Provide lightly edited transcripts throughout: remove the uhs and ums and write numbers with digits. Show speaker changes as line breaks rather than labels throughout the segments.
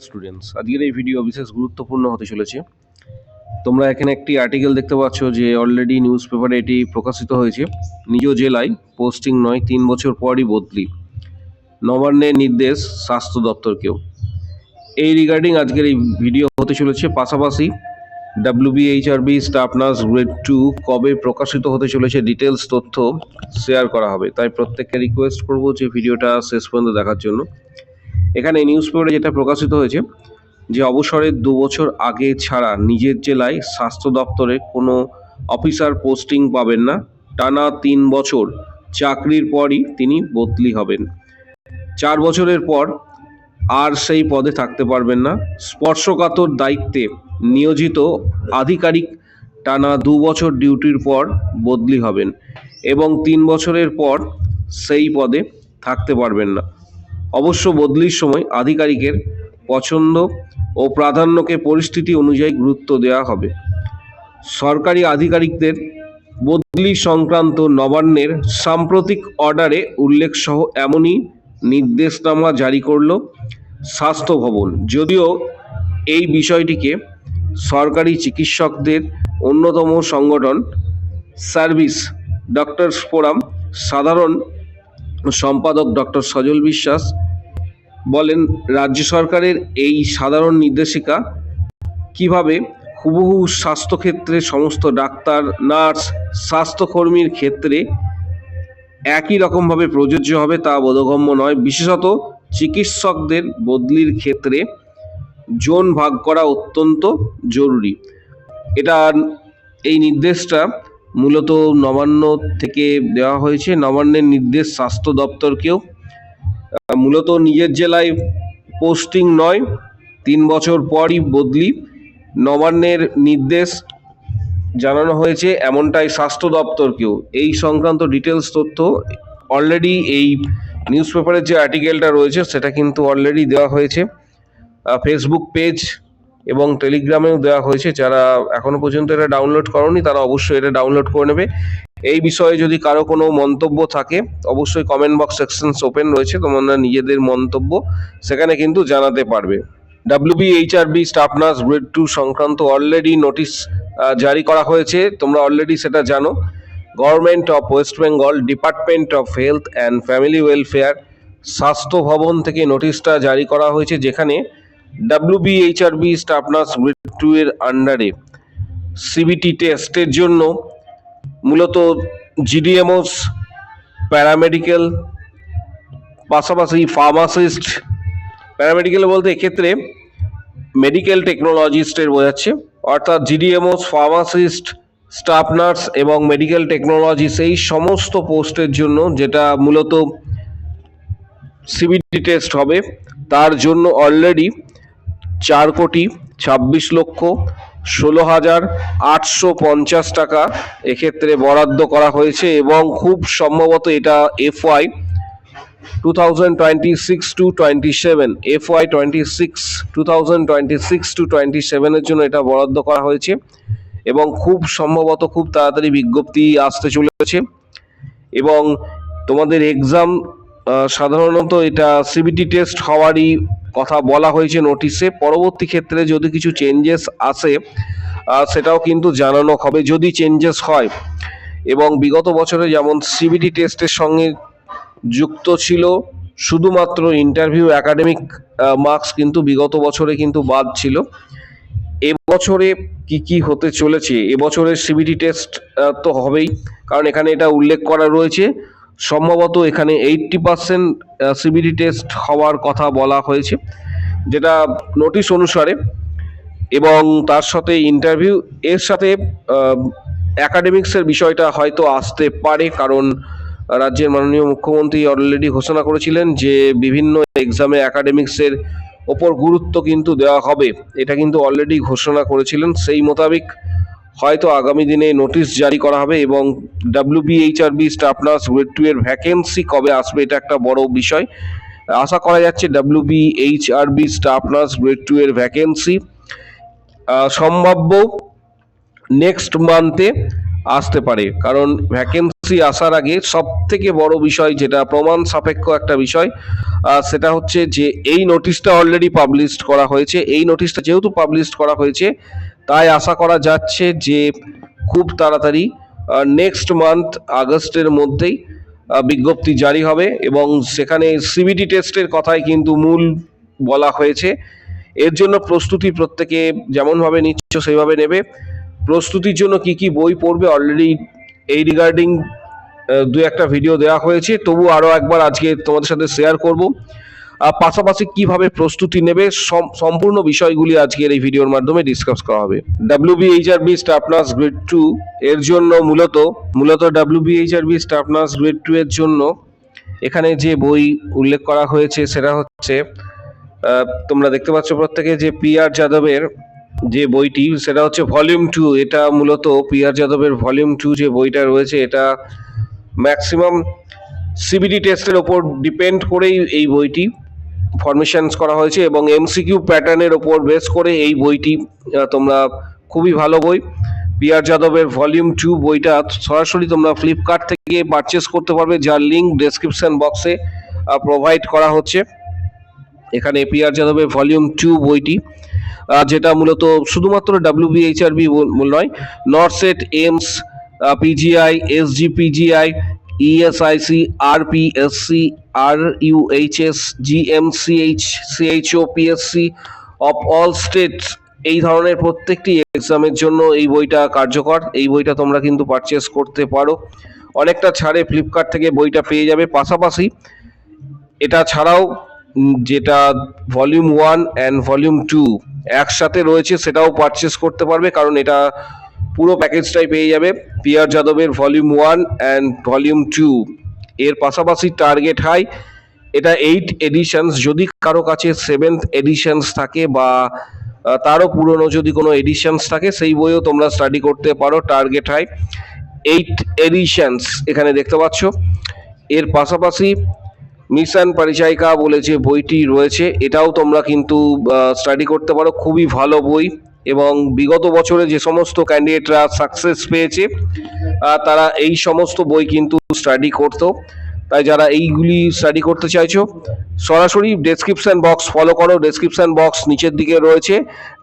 Students, আজকের এই video বিশেষ গুরুত্বপূর্ণ হতে চলেছে। তোমরা এখানে একটি আর্টিকেল দেখতে পাচ্ছ যে অলরেডি নিউজ পেপারে এটি প্রকাশিত হয়েছে। নিজ জেলায় পোস্টিং নয়, 3 বছর পরই বদলি, নবান্নের নির্দেশ স্বাস্থ্য দপ্তরকেও। এই রিগার্ডিং আজকের এই ভিডিও হতে চলেছে। পাশাপাশি WBHRB স্টাফ নার্স গ্রেড 2 কবে প্রকাশিত হতে চলেছে ডিটেলস তথ্য শেয়ার করা হবে। তাই প্রত্যেককে রিকোয়েস্ট করব যে ভিডিওটা শেষ পর্যন্ত দেখার জন্য। এখানে নিউজ পেপারে যেটা প্রকাশিত হয়েছে যে অবসরের 2 বছর আগে ছাড়া নিজের জেলায় স্বাস্থ্য দপ্তরে কোনো অফিসার পোস্টিং পাবেন না। টানা 3 বছর চাকরির পরই তিনি বদলি হবেন। 4 বছরের পর আর সেই পদে থাকতে পারবেন না। স্পর্শকাতর দায়িত্বে নিয়োজিত আধিকারিক টানা 2 বছর ডিউটির পর বদলি হবেন এবং 3 বছরের পর সেই পদে থাকতে পারবেন না। অবশ্য বদলির সময় আধিকারিকের পছন্দ ও প্রাধান্যকে পরিস্থিতি অনুযায়ী গুরুত্ব দেওয়া হবে। সরকারি আধিকারিকদের বদলি সংক্রান্ত নবান্নের সাম্প্রতিক অর্ডারে উল্লেখ সহ এমনই নির্দেশনামা জারি করল স্বাস্থ্য ভবন। যদিও এই বিষয়টিকে সরকারি চিকিৎসকদের অন্যতম সংগঠন সার্ভিস ডক্টরস ফোরাম সাধারণ সম্পাদক ডক্টর সজল বিশ্বাস বলেন, রাজ্য সরকারের এই সাধারণ নির্দেশিকা কিভাবে হুবহু স্বাস্থ্যক্ষেত্রে সমস্ত ডাক্তার, নার্স, স্বাস্থ্যকর্মীর ক্ষেত্রে একই রকমভাবে প্রযোজ্য হবে তা বোধগম্য নয়। বিশেষত চিকিৎসকদের বদলির ক্ষেত্রে জোন ভাগ করা অত্যন্ত জরুরি। এই নির্দেশটা মূলত নবান্ন থেকে দেওয়া হয়েছে। নবান্নের নির্দেশ স্বাস্থ্য দপ্তরকেও। মূলত নিজের জেলায় পোস্টিং নয়, 3 বছর পরই বদলি, নবান্নের নির্দেশ জানানো হয়েছে এমনটাই স্বাস্থ্য দপ্তরকেও। এই সংক্রান্ত ডিটেলস তথ্য অলরেডি এই নিউজ পেপারের যে আর্টিকেলটা রয়েছে সেটা কিন্তু অলরেডি দেওয়া হয়েছে ফেসবুক পেজ এবং টেলিগ্রামেও দেওয়া হয়েছে। যারা এখনো পর্যন্ত এটা ডাউনলোড করোনি তারা অবশ্যই এটা ডাউনলোড করে নেবে। এই বিষয়ে যদি কারো কোনো মন্তব্য থাকে অবশ্যই কমেন্ট বক্স সেকশনস ওপেন রয়েছে, তোমরা নিজেদের মন্তব্য সেখানে কিন্তু জানাতে পারবে। WBHRB স্টাফ নার্স গ্রেড 2 সংক্রান্ত অলরেডি নোটিশ জারি করা হয়েছে, তোমরা অলরেডি সেটা জানো। Government of West Bengal, department of health and family welfare, স্বাস্থ্য ভবন থেকে নোটিশটা জারি করা হয়েছে, যেখানে WBHRB স্টাফ নার্স গ্রেড 2 এর আন্ডারে CBT টেস্টের জন্য মূলত GDMOs, প্যারামেডিক্যাল, পাশাপাশি ফার্মাসিস্ট, প্যারামেডিক্যাল বলতে এক্ষেত্রে মেডিকেল টেকনোলজিস্টের বোঝাচ্ছে, অর্থাৎ GDMOs, ফার্মাসিস্ট, স্টাফ নার্স এবং মেডিকেল টেকনোলজি, সেই সমস্ত পোস্টের জন্য যেটা মূলত CBT টেস্ট হবে, তার জন্য অলরেডি 4,26,16,850 টাকা এক্ষেত্রে বরাদ্দ করা হয়েছে এবং খুব সম্ভবত এটা FY 2026-27 FY 2026 এর জন্য এটা বরাদ্দ করা হয়েছে এবং খুব সম্ভবত খুব তাড়াতাড়ি বিজ্ঞপ্তি আসতে চলেছে। এবং তোমাদের এক্সাম সাধারণত এটা CBT টেস্ট হওয়ারই কথা বলা হয়েছে নোটিশে। পরবর্তী ক্ষেত্রে যদি কিছু চেঞ্জেস আসে সেটাও কিন্তু জানানো হবে যদি চেঞ্জেস হয়। এবং বিগত বছরে যেমন CBT টেস্টের সঙ্গে যুক্ত ছিল শুধুমাত্র ইন্টারভিউ, একাডেমিক মার্কস কিন্তু বিগত বছরে কিন্তু বাদ ছিল। এবছরে কি হতে চলেছে, এবছরের CBT টেস্ট তো হবেই, কারণ এখানে এটা উল্লেখ করা রয়েছে সম্ভবত এখানে 80% CBT টেস্ট হওয়ার কথা বলা হয়েছে যেটা নোটিশ অনুসারে, এবং তার সাথে ইন্টারভিউ, এর সাথে একাডেমিক্সের বিষয়টা হয়তো আসতে পারে, কারণ রাজ্যের মাননীয় মুখ্যমন্ত্রী অলরেডি ঘোষণা করেছিলেন যে বিভিন্ন এক্সামে একাডেমিক্সের ওপর গুরুত্ব কিন্তু দেওয়া হবে, এটা কিন্তু অলরেডি ঘোষণা করেছিলেন। সেই মোতাবেক হয়তো আগামী দিনে নোটিশ জারি করা হবে। এবং WBHRB স্টাফ নার্স গ্রেড 2 এর ভ্যাকেন্সি কবে আসবে এটা একটা বড় বিষয়। আশা করা যাচ্ছে WBHRB স্টাফ নার্স গ্রেড 2 এর ভ্যাকেন্সি সম্ভাব্য নেক্সট মান্থে আসতে পারে, কারণ ভ্যাকেন্সি ভ্যাকেন্সি আসার আগে সব থেকে বড় বিষয়, যেটা প্রমাণ সাপেক্ষ একটা বিষয়, সেটা হচ্ছে যে এই নোটিশটা অলরেডি পাবলিশড করা হয়েছে। এই নোটিশটা যেহেতু পাবলিশড করা হয়েছে, তাই আশা করা যাচ্ছে যে খুব তাড়াতাড়ি নেক্সট মান্থ আগস্টের মধ্যেই বিজ্ঞপ্তি জারি হবে, এবং সেখানে সিবিটি টেস্টের কথাই কিন্তু মূল বলা হয়েছে। এর জন্য প্রস্তুতি প্রত্যেকে যেমনভাবে নিচ্ছ সেইভাবে নেবে। প্রস্তুতির জন্য কি কি বই পড়বে অলরেডি এই রিগার্ডিং দু একটা ভিডিও দেওয়া হয়েছে, তবু আরও একবার আজকে তোমাদের সাথে শেয়ার করব। পাশাপাশি কিভাবে প্রস্তুতি নেবে সম্পূর্ণ বিষয়গুলি আজকের এই ভিডিওর মাধ্যমে ডিসকাস করা হবে। WBHRB স্টাফ নার্স গ্রেড 2 এর জন্য মূলত WBHRB স্টাফ নার্স গ্রেড 2 এর জন্য এখানে যে বই উল্লেখ করা হয়েছে সেটা হচ্ছে, তোমরা দেখতে পাচ্ছ প্রত্যেকে, যে PR যাদবের যে বইটি, সেটা হচ্ছে ভলিউম 2। এটা মূলত PR যাদবের ভলিউম 2 যে বইটা রয়েছে, এটা ম্যাক্সিমাম সিবিটি টেস্টের ওপর ডিপেন্ড করেই এই বইটি ফরমেশনস করা হয়েছে, এবং MCQ প্যাটার্নের ওপর বেস করে এই বইটি তোমরা খুবই ভালো বই। PR যাদবের ভলিউম 2 বইটা সরাসরি তোমরা ফ্লিপকার্ট থেকে পারচেস করতে পারবে, যার লিঙ্ক ডেসক্রিপশন বক্সে প্রোভাইড করা হচ্ছে। এখানে PR যাদবের ভলিউম 2 বইটি, যেটা মূলত শুধুমাত্র WBHRB নয়, NORCET, AIIMS, PGI, SGPGI, ESIC, RPSC, RUHS, GMCH, CHO, PSC of all states, এই ধরনের প্রত্যেকটি এক্সামের জন্য এই বইটা কার্যকর। এই বইটা তোমরা কিন্তু পারচেস করতে পারো, অনেকটা ছাড়ে ফ্লিপকার্ট থেকে বইটা পেয়ে যাবে। পাশাপাশি এটা ছাড়াও যেটা ভলিউম 1 অ্যান্ড ভলিউম 2 একসাথে রয়েছে, সেটাও পারচেস করতে পারবে, কারণ এটা পুরো প্যাকেজটাই পেয়ে যাবে। PR যাদবের ভলিউম 1 অ্যান্ড ভলিউম 2 এর পাশাপাশি টার্গেট হাই, এটা 8 এডিশনস। যদি কারো কাছে 7th এডিশনস থাকে বা তারও পুরনো যদি কোনো এডিশনস থাকে, সেই বইও তোমরা স্টাডি করতে পারো। টার্গেট হাই 8 এডিশনস এখানে দেখতে পাচ্ছ। এর পাশাপাশি মিশন পরিচায়িকা বলে যে বইটি রয়েছে, এটাও তোমরা কিন্তু স্টাডি করতে পারো। খুবই ভালো বই, এবং বিগত বছরে যে সমস্ত ক্যান্ডিডেটরা সাকসেস পেয়েছে তারা এই সমস্ত বই কিন্তু স্টাডি করতো। তাই যারা এইগুলি স্টাডি করতে চাইছো, সরাসরি ডেসক্রিপশন বক্স ফলো করো। ডেসক্রিপশন বক্স নিচের দিকে রয়েছে,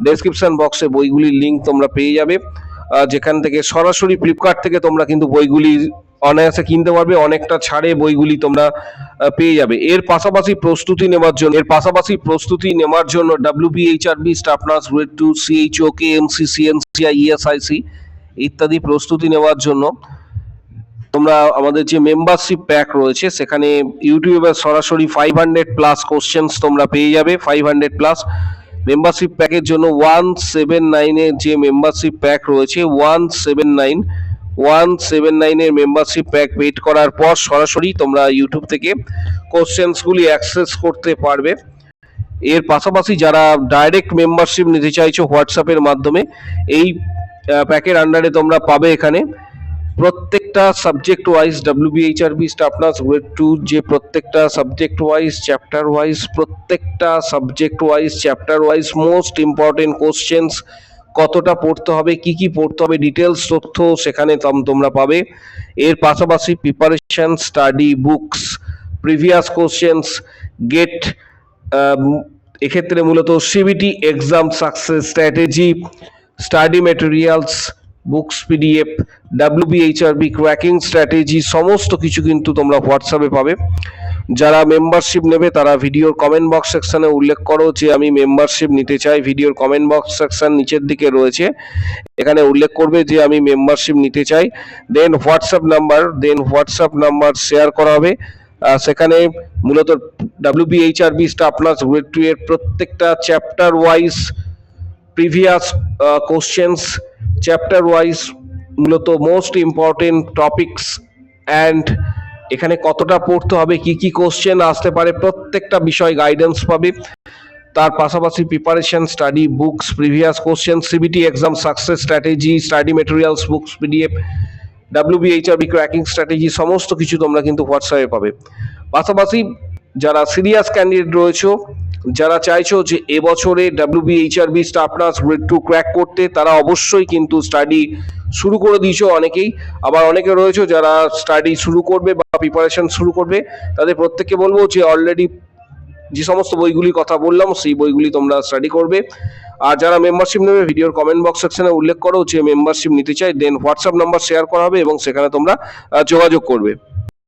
ডেসক্রিপশন বক্সে বইগুলির লিঙ্ক তোমরা পেয়ে যাবে, যেখান থেকে সরাসরি ফ্লিপকার্ট থেকে তোমরা কিন্তু বইগুলি অনায়াসে কিনতে পারবে, অনেকটা ছাড়ে বইগুলি তোমরা পেয়ে যাবে। এর পাশাপাশি প্রস্তুতি নেওয়ার জন্য WBHRB staff nurse grade 2, CHO, KMC, CNCI, ESIC ইত্যাদি প্রস্তুতি নেওয়ার জন্য তোমরা আমাদের যে মেম্বারশিপ প্যাক রয়েছে, সেখানে ইউটিউবে সরাসরি 500+ কোশ্চেন্স তোমরা পেয়ে যাবে। 500+ মেম্বারশিপ প্যাকের জন্য 179 এর যে মেম্বারশিপ প্যাক রয়েছে, 179 এর মেম্বারশিপ প্যাক পেড করার পর সরাসরি তোমরা ইউটিউব থেকে কোশ্চেন্সগুলি অ্যাক্সেস করতে পারবে। এর পাশাপাশি যারা ডাইরেক্ট মেম্বারশিপ নিতে চাইছো হোয়াটসঅ্যাপের মাধ্যমে, এই প্যাকের আন্ডারে তোমরা পাবে এখানে প্রত্যেকটা subject wise WBHRB staff nurse grade 2 যে প্রত্যেকটা subject wise, chapter wise most important questions, কতটা পড়তে হবে, কি কি পড়তে হবে, ডিটেলস তথ্য সেখানে তোমরা পাবে। এর পাশাপাশি preparation, study books, previous questions, গেট এক্ষেত্রে মূলত CBT exam success strategy, study materials, books, PDF, WBHRB cracking strategy, সমস্ত কিছু কিন্তু তোমরা হোয়াটসঅ্যাপে পাবে। যারা মেম্বারশিপ নেবে তারা ভিডিওর কমেন্ট বক্স সেকশনে উল্লেখ করো যে আমি মেম্বারশিপ নিতে চাই। ভিডিওর কমেন্ট বক্স সেকশন নিচের দিকে রয়েছে, এখানে উল্লেখ করবে যে আমি মেম্বারশিপ নিতে চাই। দেন হোয়াটসঅ্যাপ নাম্বার শেয়ার করা হবে। সেখানে মূলত WBHRB স্টাফ নার্স গ্রেড 2 এর প্রত্যেকটা chapter wise previous questions, chapter wise মূলত মোস্ট ইম্পর্টেন্ট টপিকস, অ্যান্ড এখানে কতটা পড়তে হবে, কি কি কোশ্চেন আসতে পারে, প্রত্যেকটা বিষয় গাইডেন্স পাবে। তার পাশাপাশি preparation, study books, previous question, CBT exam success strategy, study materials, books, PDF, WBHRB cracking strategy, সমস্ত কিছু তোমরা কিন্তু হোয়াটসঅ্যাপে পাবে। পাশাপাশি যারা সিরিয়াস ক্যান্ডিডেট রয়েছে যারা চাইছো যে এবছরে WBHRB staff nurse grade 2 crack করতে, তারা অবশ্যই কিন্তু স্টাডি শুরু করে দিয়েছো অনেকেই। আবার অনেকে রয়েছে যারা স্টাডি শুরু করবে বা প্রিপারেশন শুরু করবে, তাদের প্রত্যেককে বলবো যে অলরেডি যে সমস্ত বইগুলির কথা বললাম সেই বইগুলি তোমরা স্টাডি করবে। আর যারা মেম্বারশিপ নেবে, ভিডিওর কমেন্ট বক্স সেকশনে উল্লেখ করো যে মেম্বারশিপ নিতে চাই, দেন হোয়াটসঅ্যাপ নাম্বার শেয়ার করা হবে এবং সেখানে তোমরা যোগাযোগ করবে।